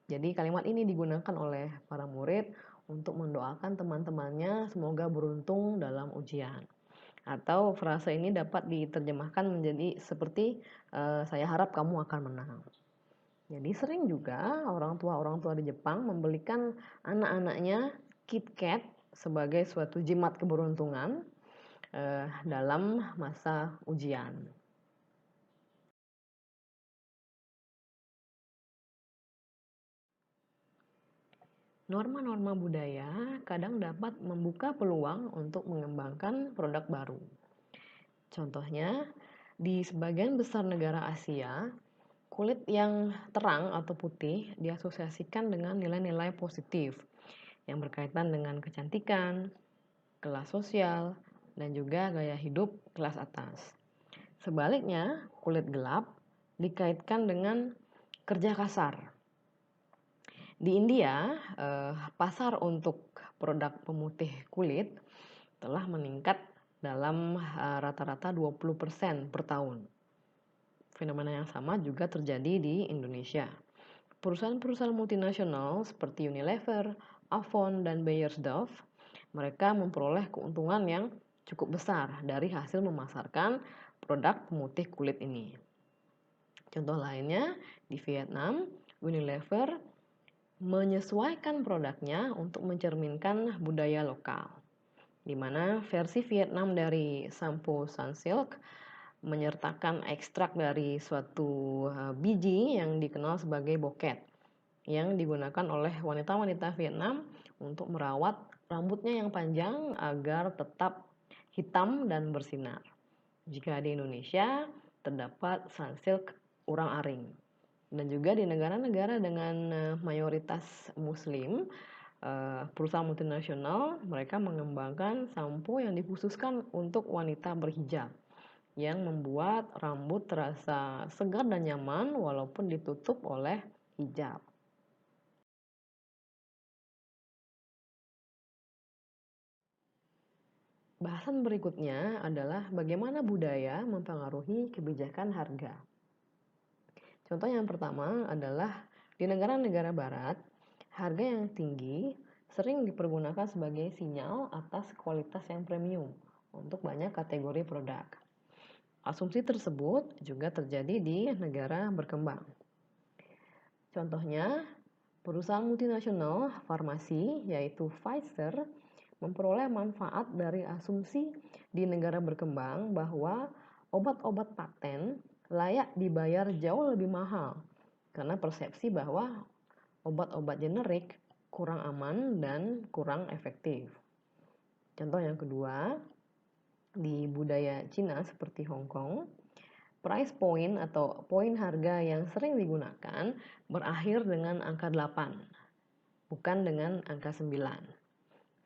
Jadi kalimat ini digunakan oleh para murid untuk mendoakan teman-temannya semoga beruntung dalam ujian. Atau frase ini dapat diterjemahkan menjadi seperti saya harap kamu akan menang. Jadi sering juga orang tua di Jepang membelikan anak-anaknya KitKat sebagai suatu jimat keberuntungan dalam masa ujian. Norma-norma budaya kadang dapat membuka peluang untuk mengembangkan produk baru. Contohnya, di sebagian besar negara Asia, kulit yang terang atau putih diasosiasikan dengan nilai-nilai positif yang berkaitan dengan kecantikan, kelas sosial, dan juga gaya hidup kelas atas. Sebaliknya, kulit gelap dikaitkan dengan kerja kasar. Di India, pasar untuk produk pemutih kulit telah meningkat dalam rata-rata 20% per tahun. Fenomena yang sama juga terjadi di Indonesia. Perusahaan-perusahaan multinasional seperti Unilever, Avon, dan Beiersdorf, mereka memperoleh keuntungan yang cukup besar dari hasil memasarkan produk pemutih kulit ini. Contoh lainnya, di Vietnam, Unilever menyesuaikan produknya untuk mencerminkan budaya lokal, di mana versi Vietnam dari sampo Sunsilk menyertakan ekstrak dari suatu biji yang dikenal sebagai boket yang digunakan oleh wanita-wanita Vietnam untuk merawat rambutnya yang panjang agar tetap hitam dan bersinar. Jika di Indonesia terdapat Sunsilk urang-aring. Dan juga di negara-negara dengan mayoritas muslim, perusahaan multinasional mereka mengembangkan sampo yang dikhususkan untuk wanita berhijab yang membuat rambut terasa segar dan nyaman walaupun ditutup oleh hijab. Bahasan berikutnya adalah bagaimana budaya mempengaruhi kebijakan harga. Contoh yang pertama adalah di negara-negara barat, harga yang tinggi sering dipergunakan sebagai sinyal atas kualitas yang premium untuk banyak kategori produk. Asumsi tersebut juga terjadi di negara berkembang. Contohnya, perusahaan multinasional farmasi yaitu Pfizer memperoleh manfaat dari asumsi di negara berkembang bahwa obat-obat paten layak dibayar jauh lebih mahal karena persepsi bahwa obat-obat generik kurang aman dan kurang efektif. Contoh yang kedua, di budaya Cina seperti Hong Kong, price point atau poin harga yang sering digunakan berakhir dengan angka 8, bukan dengan angka 9.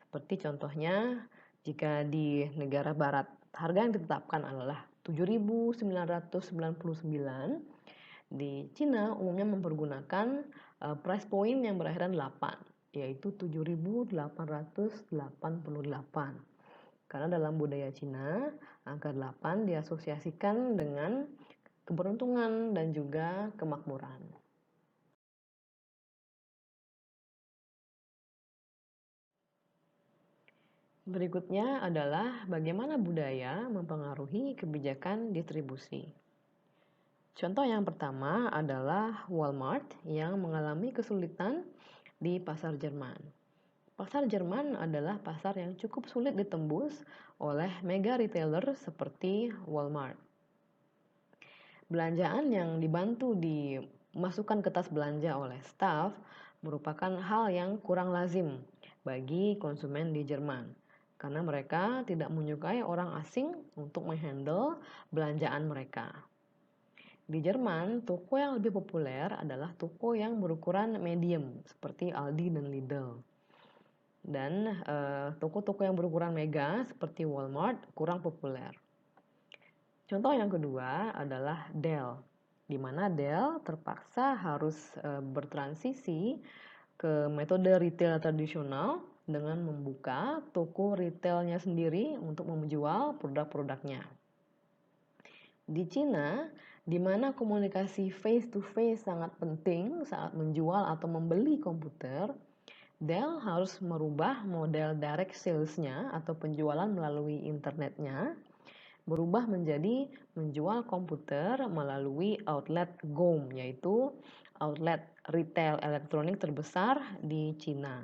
Seperti contohnya, jika di negara barat harga yang ditetapkan adalah 7.999, di Cina umumnya mempergunakan price point yang berakhiran 8, yaitu 7.888. Karena dalam budaya Cina, angka 8 diasosiasikan dengan keberuntungan dan juga kemakmuran. Berikutnya adalah bagaimana budaya mempengaruhi kebijakan distribusi. Contoh yang pertama adalah Walmart yang mengalami kesulitan di pasar Jerman. Pasar Jerman adalah pasar yang cukup sulit ditembus oleh mega retailer seperti Walmart. Belanjaan yang dibantu dimasukkan ke tas belanja oleh staf merupakan hal yang kurang lazim bagi konsumen di Jerman karena mereka tidak menyukai orang asing untuk menghandle belanjaan mereka. Di Jerman, toko yang lebih populer adalah toko yang berukuran medium seperti Aldi dan Lidl. Dan toko-toko yang berukuran mega seperti Walmart kurang populer. Contoh yang kedua adalah Dell, di mana Dell terpaksa harus bertransisi ke metode retail tradisional dengan membuka toko retailnya sendiri untuk menjual produk-produknya. Di Cina, di mana komunikasi face to face sangat penting saat menjual atau membeli komputer, Dell harus merubah model direct sales-nya atau penjualan melalui internetnya, berubah menjadi menjual komputer melalui outlet GOM, yaitu outlet retail elektronik terbesar di Cina.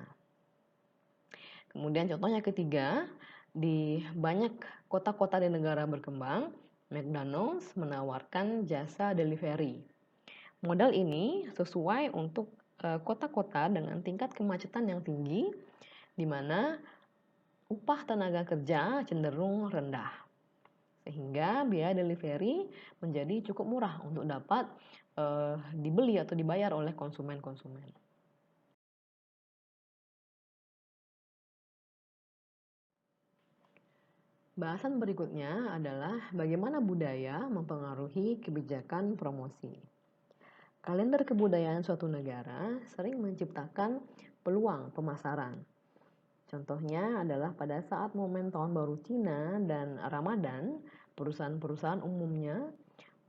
Kemudian contohnya ketiga, di banyak kota-kota di negara berkembang, McDonald's menawarkan jasa delivery. Model ini sesuai untuk kota-kota dengan tingkat kemacetan yang tinggi, di mana upah tenaga kerja cenderung rendah. Sehingga biaya delivery menjadi cukup murah untuk dapat dibeli atau dibayar oleh konsumen-konsumen. Bahasan berikutnya adalah bagaimana budaya mempengaruhi kebijakan promosi. Kalender kebudayaan suatu negara sering menciptakan peluang pemasaran. Contohnya adalah pada saat momen tahun baru Cina dan Ramadan, perusahaan-perusahaan umumnya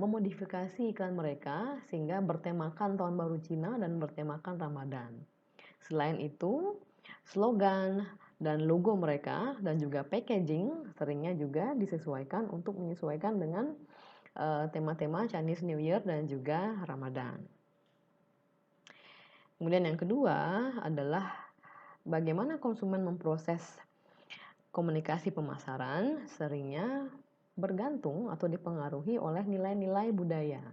memodifikasi iklan mereka sehingga bertemakan tahun baru Cina dan bertemakan Ramadan. Selain itu, slogan dan logo mereka dan juga packaging seringnya juga disesuaikan untuk menyesuaikan dengan tema-tema Chinese New Year dan juga Ramadan. Kemudian yang kedua adalah bagaimana konsumen memproses komunikasi pemasaran seringnya bergantung atau dipengaruhi oleh nilai-nilai budaya.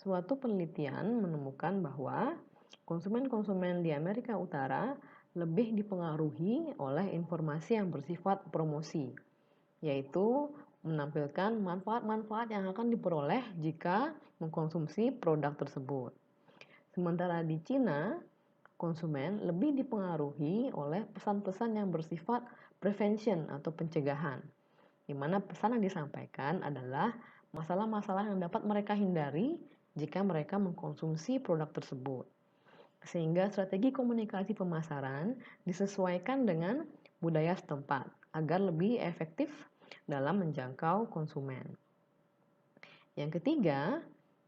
Suatu penelitian menemukan bahwa konsumen-konsumen di Amerika Utara lebih dipengaruhi oleh informasi yang bersifat promosi, yaitu menampilkan manfaat-manfaat yang akan diperoleh jika mengkonsumsi produk tersebut. Sementara di Cina, konsumen lebih dipengaruhi oleh pesan-pesan yang bersifat prevention atau pencegahan, di mana pesan yang disampaikan adalah masalah-masalah yang dapat mereka hindari jika mereka mengkonsumsi produk tersebut. Sehingga strategi komunikasi pemasaran disesuaikan dengan budaya setempat agar lebih efektif dalam menjangkau konsumen. Yang ketiga,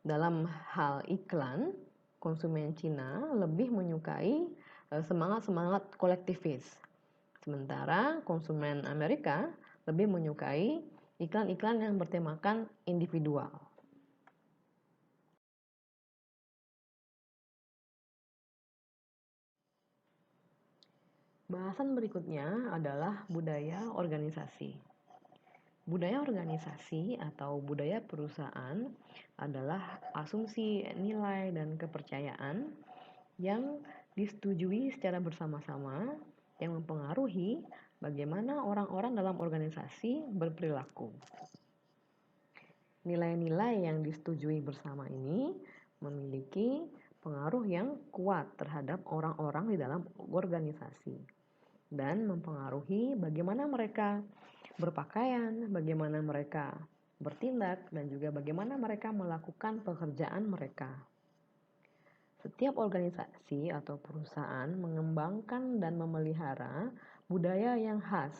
dalam hal iklan, konsumen Cina lebih menyukai semangat-semangat kolektivis. Sementara konsumen Amerika lebih menyukai iklan-iklan yang bertemakan individual. Bahasan berikutnya adalah budaya organisasi. Budaya organisasi atau budaya perusahaan adalah asumsi nilai dan kepercayaan yang disetujui secara bersama-sama yang mempengaruhi bagaimana orang-orang dalam organisasi berperilaku. Nilai-nilai yang disetujui bersama ini memiliki pengaruh yang kuat terhadap orang-orang di dalam organisasi dan mempengaruhi bagaimana mereka berpakaian, bagaimana mereka bertindak, dan juga bagaimana mereka melakukan pekerjaan mereka. Setiap organisasi atau perusahaan mengembangkan dan memelihara budaya yang khas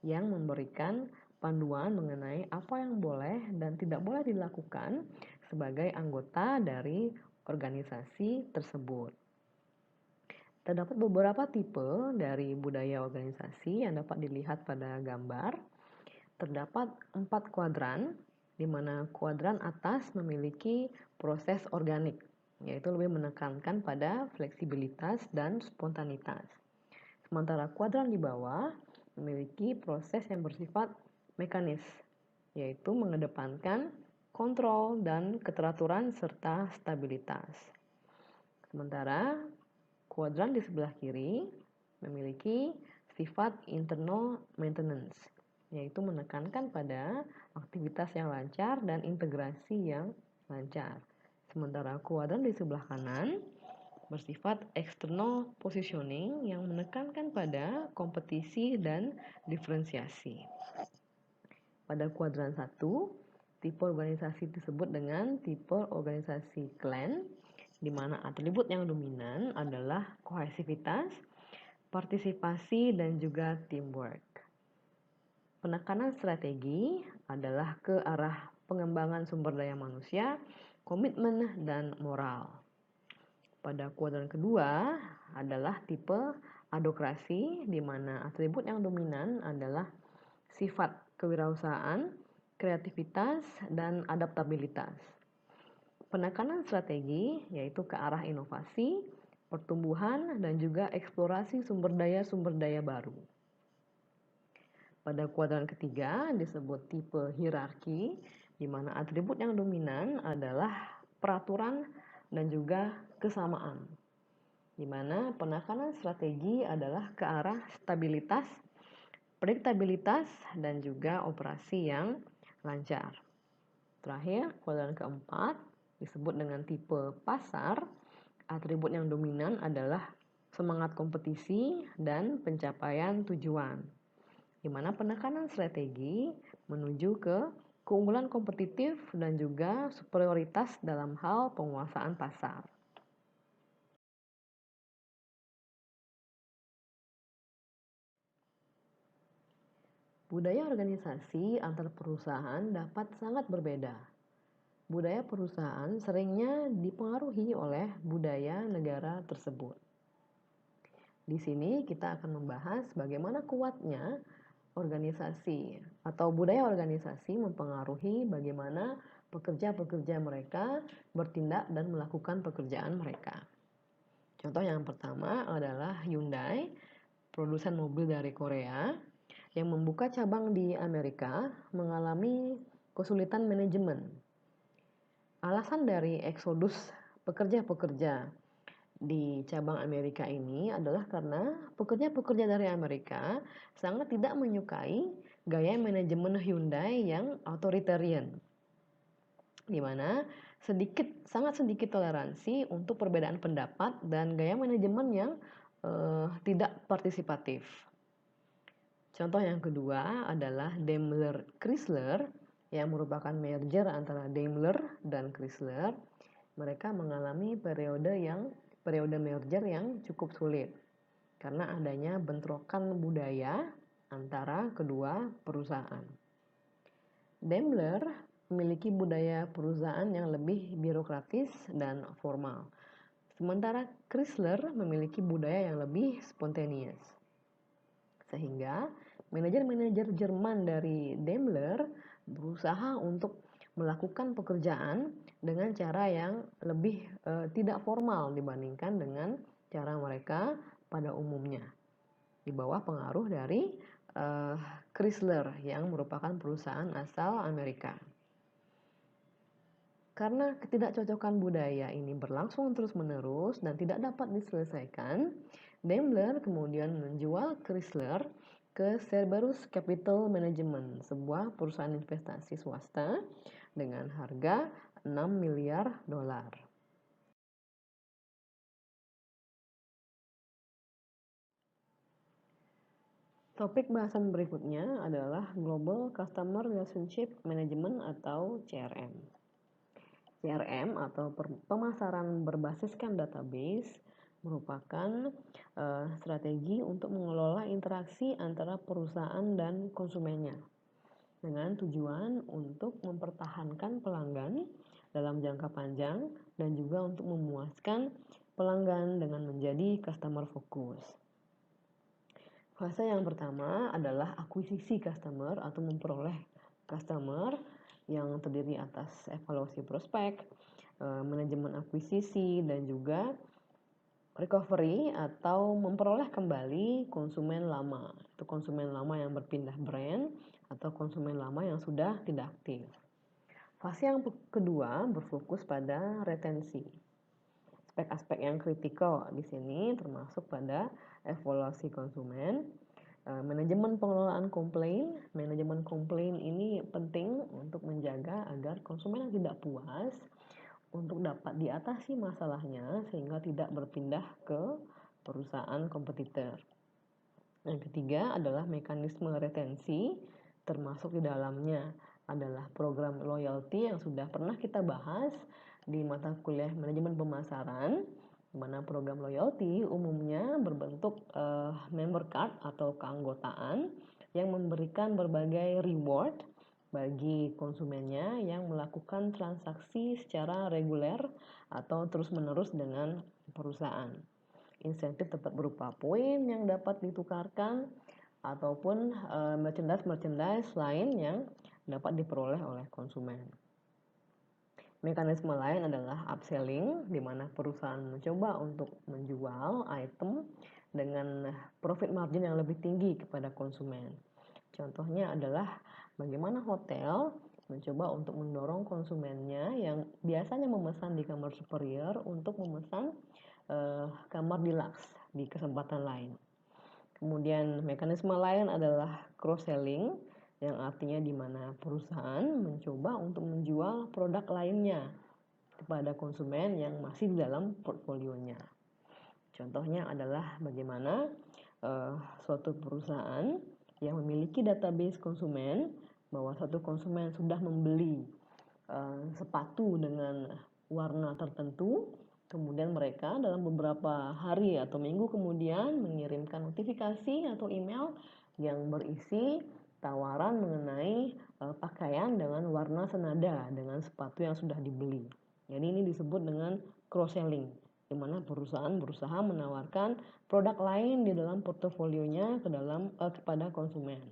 yang memberikan panduan mengenai apa yang boleh dan tidak boleh dilakukan sebagai anggota dari organisasi tersebut. Terdapat beberapa tipe dari budaya organisasi yang dapat dilihat pada gambar. Terdapat 4 kuadran, di mana kuadran atas memiliki proses organik, yaitu lebih menekankan pada fleksibilitas dan spontanitas. Sementara kuadran di bawah memiliki proses yang bersifat mekanis, yaitu mengedepankan kontrol dan keteraturan serta stabilitas. Sementara kuadran di sebelah kiri memiliki sifat internal maintenance, yaitu menekankan pada aktivitas yang lancar dan integrasi yang lancar. Sementara kuadran di sebelah kanan bersifat external positioning yang menekankan pada kompetisi dan diferensiasi. Pada kuadran 1, tipe organisasi disebut dengan tipe organisasi clan, di mana atribut yang dominan adalah kohesivitas, partisipasi, dan juga teamwork. Penekanan strategi adalah ke arah pengembangan sumber daya manusia, komitmen, dan moral. Pada kuadran kedua adalah tipe adokrasi, di mana atribut yang dominan adalah sifat kewirausahaan, kreativitas, dan adaptabilitas. Penekanan strategi yaitu ke arah inovasi, pertumbuhan, dan juga eksplorasi sumber daya baru. Pada kuadran ketiga disebut tipe hierarki, di mana atribut yang dominan adalah peraturan dan juga kesamaan. Di mana penekanan strategi adalah ke arah stabilitas, prediktabilitas, dan juga operasi yang lancar. Terakhir, kuadran keempat disebut dengan tipe pasar. Atribut yang dominan adalah semangat kompetisi dan pencapaian tujuan, di mana penekanan strategi menuju ke keunggulan kompetitif dan juga superioritas dalam hal penguasaan pasar. Budaya organisasi antar perusahaan dapat sangat berbeda. Budaya perusahaan seringnya dipengaruhi oleh budaya negara tersebut. Di sini kita akan membahas bagaimana kuatnya organisasi atau budaya organisasi mempengaruhi bagaimana pekerja-pekerja mereka bertindak dan melakukan pekerjaan mereka. Contoh yang pertama adalah Hyundai, produsen mobil dari Korea, yang membuka cabang di Amerika mengalami kesulitan manajemen. Alasan dari eksodus pekerja-pekerja di cabang Amerika ini adalah karena pekerja-pekerja dari Amerika sangat tidak menyukai gaya manajemen Hyundai yang authoritarian, di mana sangat sedikit toleransi untuk perbedaan pendapat dan gaya manajemen yang tidak partisipatif. Contoh yang kedua adalah Daimler Chrysler, yang merupakan merger antara Daimler dan Chrysler. Mereka mengalami periode merger yang cukup sulit karena adanya bentrokan budaya antara kedua perusahaan. Daimler memiliki budaya perusahaan yang lebih birokratis dan formal, sementara Chrysler memiliki budaya yang lebih spontaneous. Sehingga manajer-manajer Jerman dari Daimler berusaha untuk melakukan pekerjaan dengan cara yang lebih tidak formal dibandingkan dengan cara mereka pada umumnya, di bawah pengaruh dari Chrysler yang merupakan perusahaan asal Amerika. Karena ketidakcocokan budaya ini berlangsung terus-menerus dan tidak dapat diselesaikan, Daimler kemudian menjual Chrysler ke Cerberus Capital Management, sebuah perusahaan investasi swasta dengan harga 6 miliar dolar. Topik bahasan berikutnya adalah Global Customer Relationship Management atau CRM. CRM atau pemasaran berbasiskan database merupakan strategi untuk mengelola interaksi antara perusahaan dan konsumennya dengan tujuan untuk mempertahankan pelanggan dalam jangka panjang dan juga untuk memuaskan pelanggan dengan menjadi customer focus. Fase yang pertama adalah akuisisi customer atau memperoleh customer yang terdiri atas evaluasi prospek, manajemen akuisisi, dan juga recovery atau memperoleh kembali konsumen lama. Itu konsumen lama yang berpindah brand atau konsumen lama yang sudah tidak aktif. Fase yang kedua berfokus pada retensi. Aspek-aspek yang kritikal di sini termasuk pada evaluasi konsumen, manajemen pengelolaan komplain. Manajemen komplain ini penting untuk menjaga agar konsumen yang tidak puas untuk dapat diatasi masalahnya sehingga tidak berpindah ke perusahaan kompetitor. Yang ketiga adalah mekanisme retensi, termasuk di dalamnya adalah program loyalty yang sudah pernah kita bahas di mata kuliah manajemen pemasaran, di mana program loyalty umumnya berbentuk member card atau keanggotaan yang memberikan berbagai reward bagi konsumennya yang melakukan transaksi secara reguler atau terus-menerus dengan perusahaan. Insentif dapat berupa poin yang dapat ditukarkan ataupun merchandise lain yang dapat diperoleh oleh konsumen. Mekanisme lain adalah upselling, di mana perusahaan mencoba untuk menjual item dengan profit margin yang lebih tinggi kepada konsumen. Contohnya adalah bagaimana hotel mencoba untuk mendorong konsumennya yang biasanya memesan di kamar superior untuk memesan kamar deluxe di kesempatan lain. Kemudian mekanisme lain adalah cross-selling, yang artinya di mana perusahaan mencoba untuk menjual produk lainnya kepada konsumen yang masih di dalam portfolionya. Contohnya adalah bagaimana suatu perusahaan yang memiliki database konsumen bahwa satu konsumen sudah membeli sepatu dengan warna tertentu, kemudian mereka dalam beberapa hari atau minggu kemudian mengirimkan notifikasi atau email yang berisi tawaran mengenai pakaian dengan warna senada dengan sepatu yang sudah dibeli. Jadi ini disebut dengan cross-selling, di mana perusahaan berusaha menawarkan produk lain di dalam portofolionya kepada konsumen.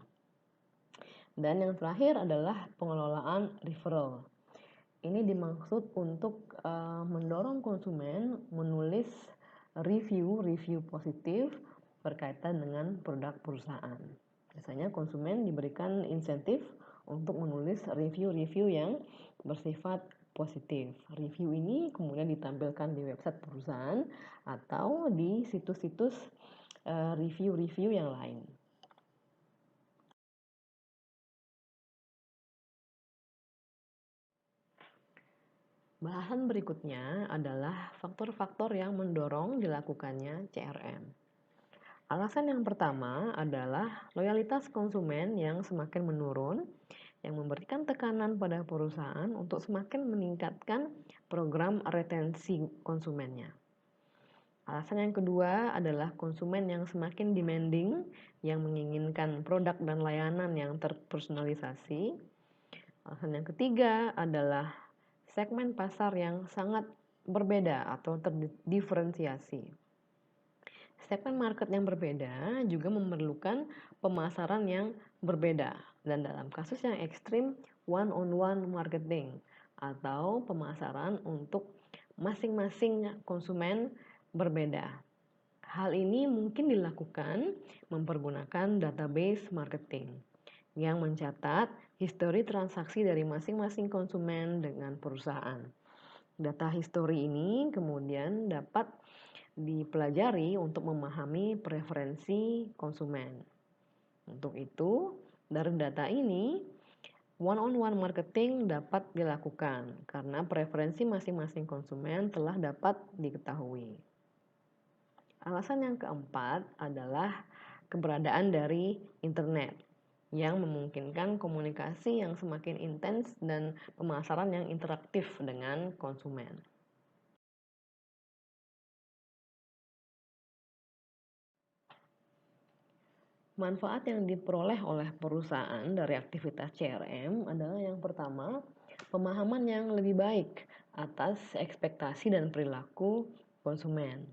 Dan yang terakhir adalah pengelolaan referral. Ini dimaksud untuk mendorong konsumen menulis review positif berkaitan dengan produk perusahaan. Biasanya konsumen diberikan insentif untuk menulis review yang bersifat positif. Review ini kemudian ditampilkan di website perusahaan atau di situs-situs review yang lain. Bahasan berikutnya adalah faktor-faktor yang mendorong dilakukannya CRM. Alasan yang pertama adalah loyalitas konsumen yang semakin menurun, yang memberikan tekanan pada perusahaan untuk semakin meningkatkan program retensi konsumennya. Alasan yang kedua adalah konsumen yang semakin demanding, yang menginginkan produk dan layanan yang terpersonalisasi. Alasan yang ketiga adalah segmen pasar yang sangat berbeda atau terdiferensiasi. Segmen market yang berbeda juga memerlukan pemasaran yang berbeda, dan dalam kasus yang ekstrim one-on-one marketing atau pemasaran untuk masing-masing konsumen berbeda. Hal ini mungkin dilakukan mempergunakan database marketing yang mencatat histori transaksi dari masing-masing konsumen dengan perusahaan. Data histori ini kemudian dapat dipelajari untuk memahami preferensi konsumen. Untuk itu, dari data ini, one-on-one marketing dapat dilakukan karena preferensi masing-masing konsumen telah dapat diketahui. Alasan yang keempat adalah keberadaan dari internet yang memungkinkan komunikasi yang semakin intens dan pemasaran yang interaktif dengan konsumen. Manfaat yang diperoleh oleh perusahaan dari aktivitas CRM adalah yang pertama, pemahaman yang lebih baik atas ekspektasi dan perilaku konsumen.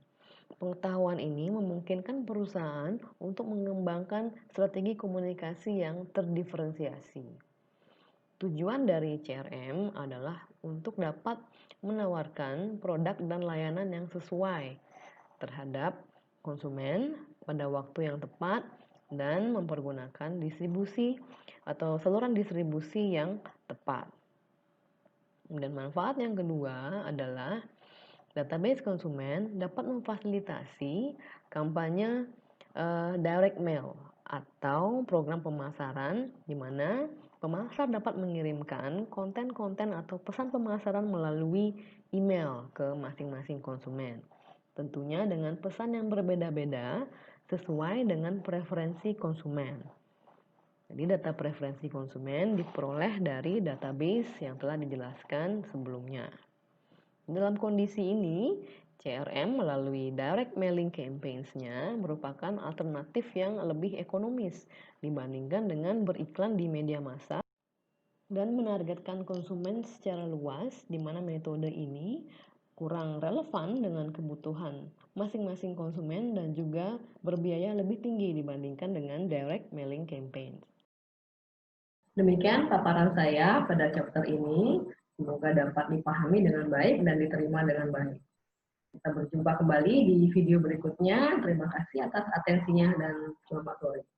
Pengetahuan ini memungkinkan perusahaan untuk mengembangkan strategi komunikasi yang terdiferensiasi. Tujuan dari CRM adalah untuk dapat menawarkan produk dan layanan yang sesuai terhadap konsumen pada waktu yang tepat dan mempergunakan distribusi atau saluran distribusi yang tepat. Dan manfaat yang kedua adalah database konsumen dapat memfasilitasi kampanye direct mail atau program pemasaran di mana pemasar dapat mengirimkan konten-konten atau pesan pemasaran melalui email ke masing-masing konsumen. Tentunya dengan pesan yang berbeda-beda sesuai dengan preferensi konsumen. Jadi data preferensi konsumen diperoleh dari database yang telah dijelaskan sebelumnya. Dalam kondisi ini, CRM melalui direct mailing campaigns-nya merupakan alternatif yang lebih ekonomis dibandingkan dengan beriklan di media massa dan menargetkan konsumen secara luas, di mana metode ini kurang relevan dengan kebutuhan masing-masing konsumen dan juga berbiaya lebih tinggi dibandingkan dengan direct mailing campaign. Demikian paparan saya pada chapter ini. Semoga dapat dipahami dengan baik dan diterima dengan baik. Kita berjumpa kembali di video berikutnya. Terima kasih atas atensinya dan selamat sore.